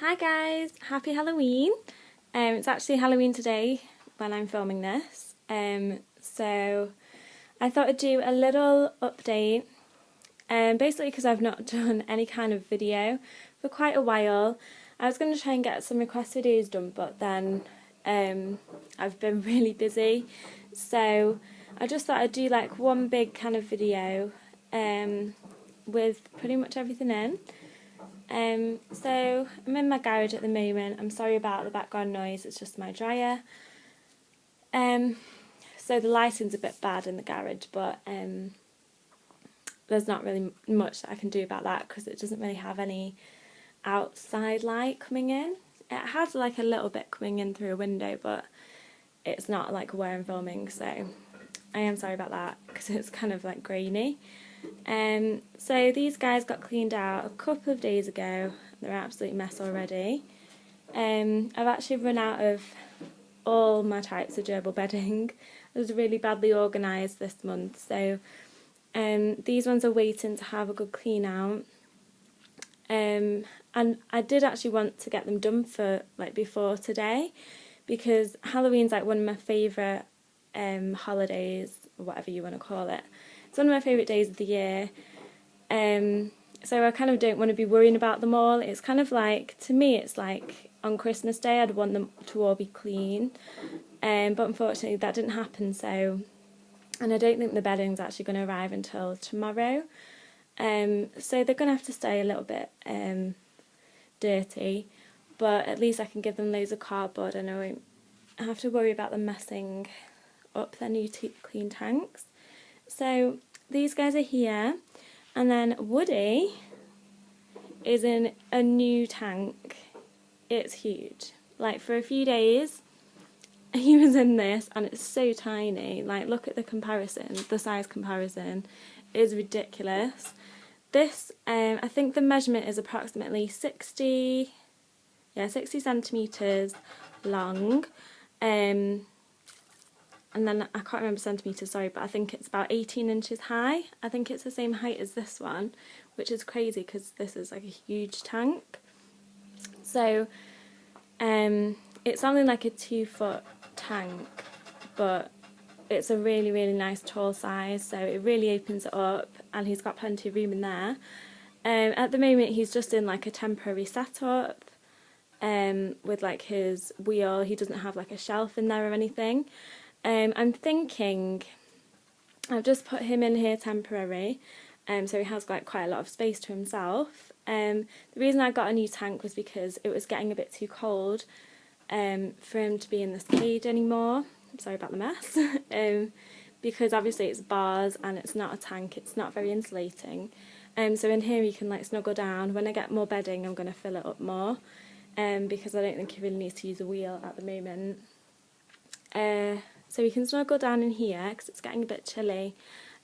Hi guys, happy Halloween. It's actually Halloween today when I'm filming this. So I thought I'd do a little update. Basically because I've not done any kind of video for quite a while. I was going to try and get some request videos done, but then I've been really busy. So I just thought I'd do like one big kind of video with pretty much everything in. So I'm in my garage at the moment. I'm sorry about the background noise, it's just my dryer. So the lighting's a bit bad in the garage, but there's not really much that I can do about that because it doesn't really have any outside light coming in. It has like a little bit coming in through a window, but it's not like where I'm filming, so I am sorry about that because it's kind of like grainy. So these guys got cleaned out a couple of days ago. They're an absolute mess already. I've actually run out of all my types of gerbil bedding. I was really badly organised this month, so these ones are waiting to have a good clean out. And I did actually want to get them done for like before today, because Halloween's like one of my favourite holidays, or whatever you want to call it. It's one of my favourite days of the year, so I kind of don't want to be worrying about them all. It's kind of like, to me it's like on Christmas Day I'd want them to all be clean, but unfortunately that didn't happen, and I don't think the bedding's actually going to arrive until tomorrow, so they're going to have to stay a little bit dirty, but at least I can give them loads of cardboard and I won't have to worry about them messing up their new clean tanks. So these guys are here, and then Woody is in a new tank. It's huge. Like for a few days he was in this and it's so tiny. Like look at the comparison, the size comparison is ridiculous. This, I think the measurement is approximately 60 centimetres long. And then I can't remember centimetres, sorry, but I think it's about 18 inches high. I think it's the same height as this one, which is crazy because this is like a huge tank. So it's only like a 2-foot tank, but it's a really, really nice tall size, so it really opens it up, and he's got plenty of room in there. At the moment he's just in like a temporary setup with like his wheel. He doesn't have like a shelf in there or anything. I'm thinking I've just put him in here temporary, so he has like quite a lot of space to himself. The reason I got a new tank was because it was getting a bit too cold for him to be in this cage anymore. I'm sorry about the mess. Because obviously it's bars and it's not a tank, it's not very insulating. So in here he can like snuggle down. When I get more bedding I'm going to fill it up more, because I don't think he really needs to use a wheel at the moment. So we can snuggle down in here because it's getting a bit chilly,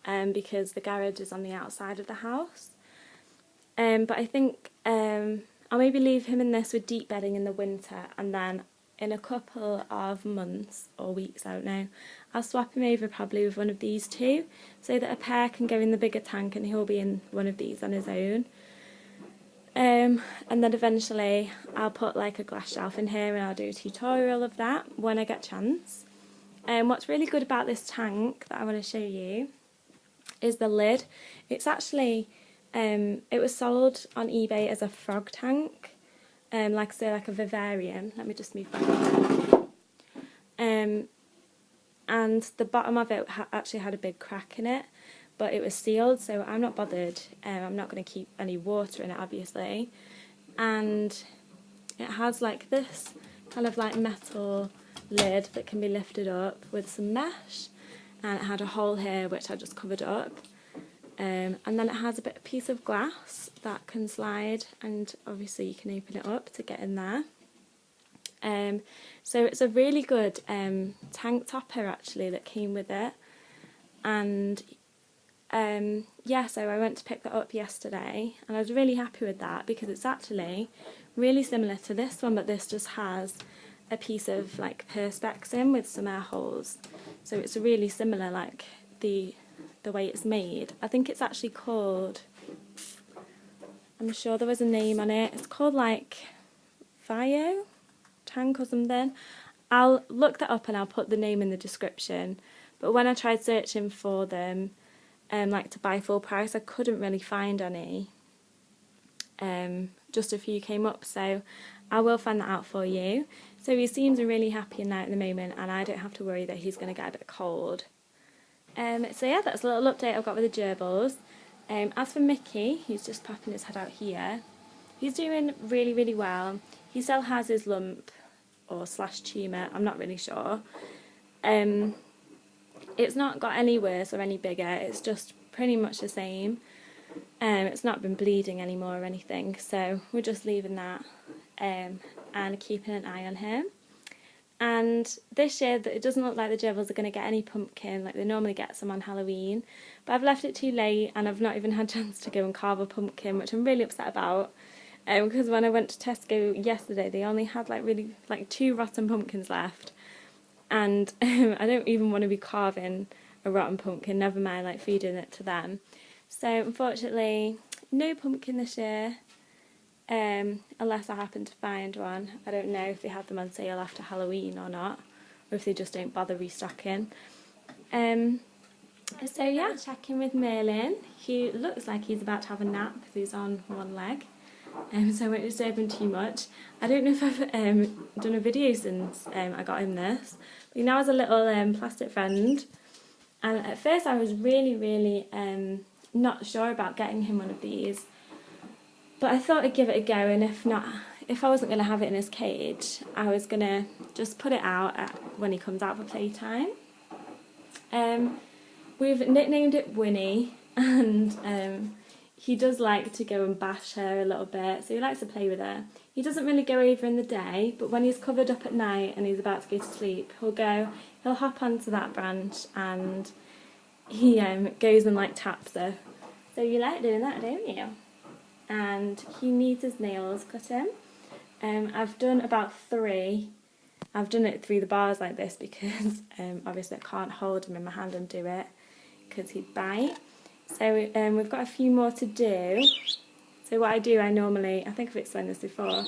because the garage is on the outside of the house. But I think I'll maybe leave him in this with deep bedding in the winter, and then in a couple of months or weeks, I don't know, I'll swap him over probably with one of these two, so that a pair can go in the bigger tank and he'll be in one of these on his own. And then eventually I'll put like a glass shelf in here and I'll do a tutorial of that when I get a chance. What's really good about this tank that I want to show you is the lid. It's actually, it was sold on eBay as a frog tank, like say like a vivarium. Let me just move back. And the bottom of it actually had a big crack in it, but it was sealed, so I'm not bothered. I'm not going to keep any water in it, obviously. And it has like this kind of like metal lid that can be lifted up with some mesh, and it had a hole here which I just covered up. And then it has a piece of glass that can slide, and obviously you can open it up to get in there. So it's a really good tank topper actually that came with it, and yeah, so I went to pick that up yesterday and I was really happy with that because it's actually really similar to this one, but this just has a piece of like perspex in with some air holes, so it's really similar, like the way it's made. I think it's actually called, I'm sure there was a name on it, it's called like Fio tank or something. I'll look that up and I'll put the name in the description. But when I tried searching for them, like to buy full price, I couldn't really find any. Just a few came up, so I will find that out for you. So he seems really happy in there at the moment, and I don't have to worry that he's going to get a bit cold. So yeah, that's a little update I've got with the gerbils. As for Mickey, he's just popping his head out here. He's doing really, really well. He still has his lump or slash tumour, I'm not really sure. It's not got any worse or any bigger, it's just pretty much the same. It's not been bleeding anymore or anything, so we're just leaving that and keeping an eye on him. And this year, it doesn't look like the gerbils are going to get any pumpkin like they normally get some on Halloween, but I've left it too late and I've not even had a chance to go and carve a pumpkin, which I'm really upset about, because when I went to Tesco yesterday they only had really 2 rotten pumpkins left, and I don't even want to be carving a rotten pumpkin, never mind feeding it to them. So unfortunately, no pumpkin this year, unless I happen to find one. I don't know if they have them on sale after Halloween or not, or if they just don't bother restocking. So yeah, checking with Merlin. He looks like he's about to have a nap because he's on one leg, so I won't disturb him too much. I don't know if I've done a video since I got him this, but he now has a little plastic friend, and at first I was really not sure about getting him one of these, but I thought I'd give it a go, and if I wasn't going to have it in his cage, I was going to just put it out when he comes out for playtime. We've nicknamed it Winnie, and he does like to go and bash her a little bit, so he likes to play with her. He doesn't really go over in the day, but when he's covered up at night and he's about to go to sleep, he'll hop onto that branch and he goes and taps her. So you like doing that, don't you? And he needs his nails cutting. I've done about 3. I've done it through the bars like this because obviously I can't hold him in my hand and do it because he'd bite. So we've got a few more to do. So what I do, I think I've explained this before,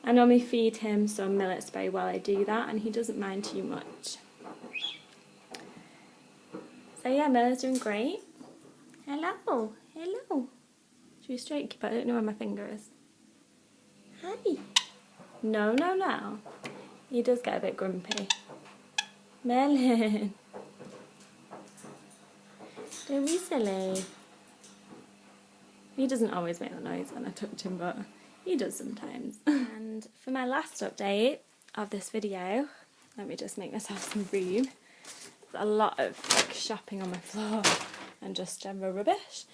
I normally feed him some millet spray while I do that, and he doesn't mind too much. So yeah, Miller's doing great. Hello. Should we stroke you? But I don't know where my finger is. Hi. No. He does get a bit grumpy. Merlin. Don't be silly. He doesn't always make that noise when I touch him, but he does sometimes. And for my last update of this video, let me just make myself some room. There's a lot of shopping on my floor and just general rubbish.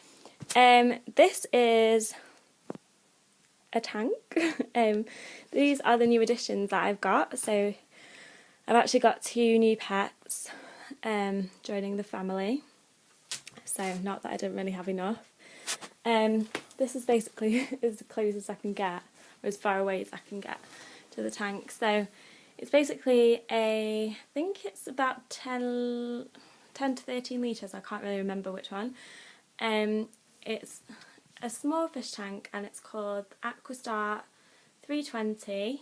This is a tank. These are the new additions that I've got. So I've actually got 2 new pets joining the family. So not that I don't really have enough. This is basically as close as I can get, or as far away as I can get to the tank. So it's basically I think it's about 10 to 13 litres, I can't really remember which one. It's a small fish tank and it's called Aquastar 320,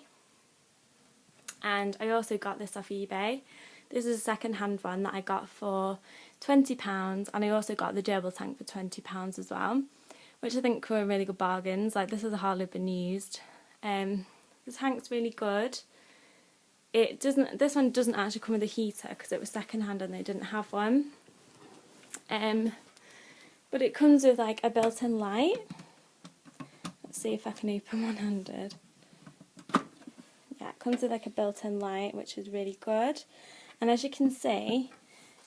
and I also got this off eBay. This is a second-hand one that I got for £20, and I also got the gerbil tank for £20 as well, which I think were really good bargains. This has hardly been used. The tank's really good. This one doesn't actually come with a heater because it was second-hand and they didn't have one. But it comes with a built-in light. Let's see if I can open one-handed. Yeah, it comes with a built-in light, which is really good. And as you can see,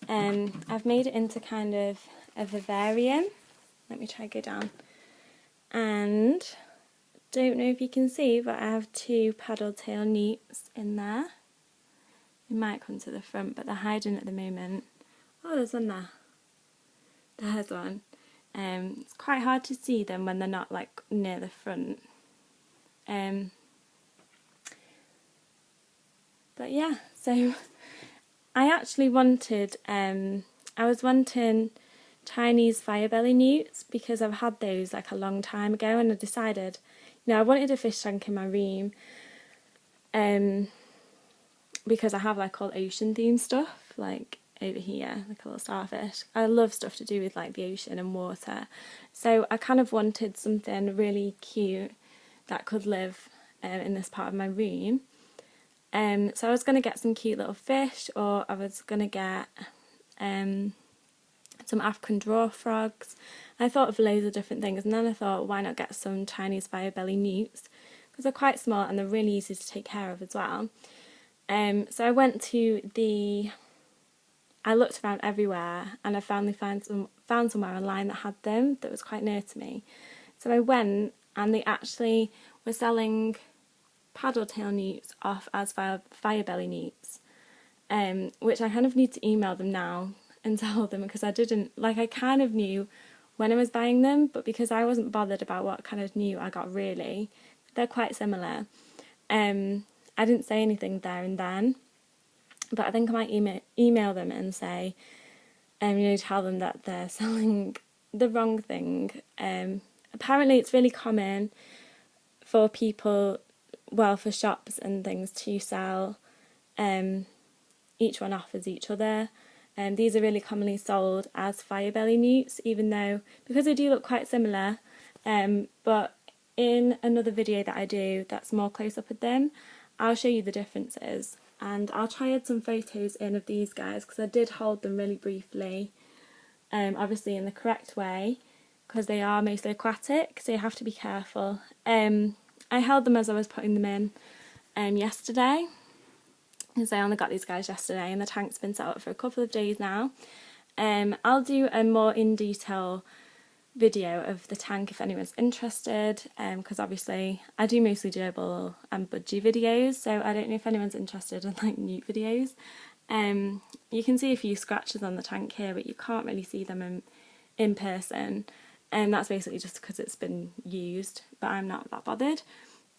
I've made it into kind of a vivarium. Let me try to go down. And don't know if you can see, but I have 2 paddle tail newts in there. They might come to the front, but they're hiding at the moment. Oh, there's one there. There's one. It's quite hard to see them when they're not near the front. But yeah, so I actually wanted, I was wanting Chinese firebelly newts because I've had those a long time ago, and I decided, I wanted a fish tank in my room, because I have like all ocean themed stuff, like over here, like a little starfish. I love stuff to do with like the ocean and water. So I kind of wanted something really cute that could live in this part of my room. So I was going to get some cute little fish, or I was going to get some African dwarf frogs. I thought of loads of different things, and then I thought, why not get some Chinese fire belly newts, because they're quite small and they're really easy to take care of as well. So I went to I looked around everywhere, and I finally found somewhere online that had them, that was quite near to me. So I went, and they actually were selling paddle tail newts off as fire belly newts, which I kind of need to email them now and tell them, because I didn't, like, I kind of knew when I was buying them, but because I wasn't bothered about what kind of newt I got really, they're quite similar. I didn't say anything there and then, but I think I might email them and say, tell them that they're selling the wrong thing. Apparently it's really common for people, well, for shops and things to sell each one off as each other. These are really commonly sold as fire belly newts, even though, because they do look quite similar, but in another video that I do that's more close up at them, I'll show you the differences, and I'll try add some photos in of these guys, because I did hold them really briefly, obviously in the correct way, because they are mostly aquatic, so you have to be careful. I held them as I was putting them in yesterday, because I only got these guys yesterday, and the tank's been set up for a couple of days now. I'll do a more in detail video of the tank if anyone's interested, because obviously I do mostly gerbil and budgie videos, so I don't know if anyone's interested in like newt videos. You can see a few scratches on the tank here, but you can't really see them in person, and that's basically just because it's been used, but I'm not that bothered.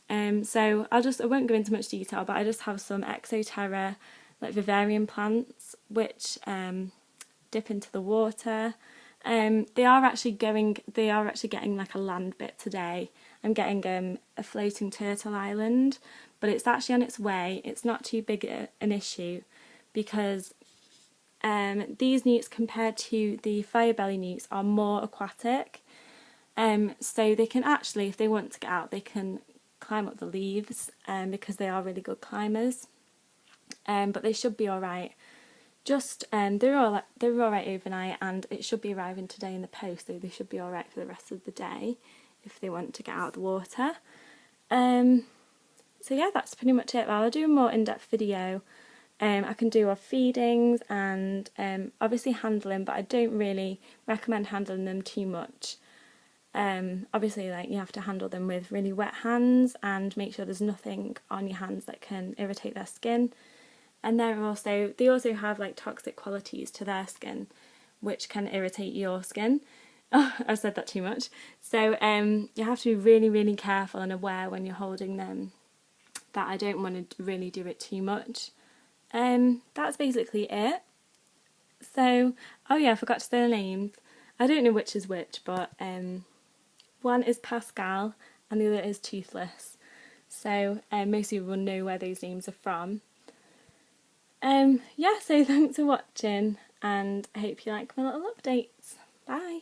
So I won't go into much detail, but I just have some Exoterra, like vivarium plants, which dip into the water. They are actually getting like a land bit today. I'm getting a floating turtle island, but it's actually on its way. It's not too big an issue, because these newts compared to the fire belly newts are more aquatic. So they can actually, if they want to get out, they can climb up the leaves, because they are really good climbers. But they should be alright. They're alright overnight, and it should be arriving today in the post, so they should be alright for the rest of the day if they want to get out of the water. So yeah, that's pretty much it. Well, I'll do a more in-depth video. I can do of feedings and obviously handling, but I don't really recommend handling them too much. Obviously, like, you have to handle them with really wet hands and make sure there's nothing on your hands that can irritate their skin. And they also have like toxic qualities to their skin, which can irritate your skin. Oh, I've said that too much. So you have to be really, really careful and aware when you're holding them that I don't want to really do it too much. That's basically it. So, oh yeah, I forgot to say the names. I don't know which is which, but one is Pascal and the other is Toothless. So most people will know where those names are from. Yeah, so thanks for watching, and I hope you like my little updates. Bye!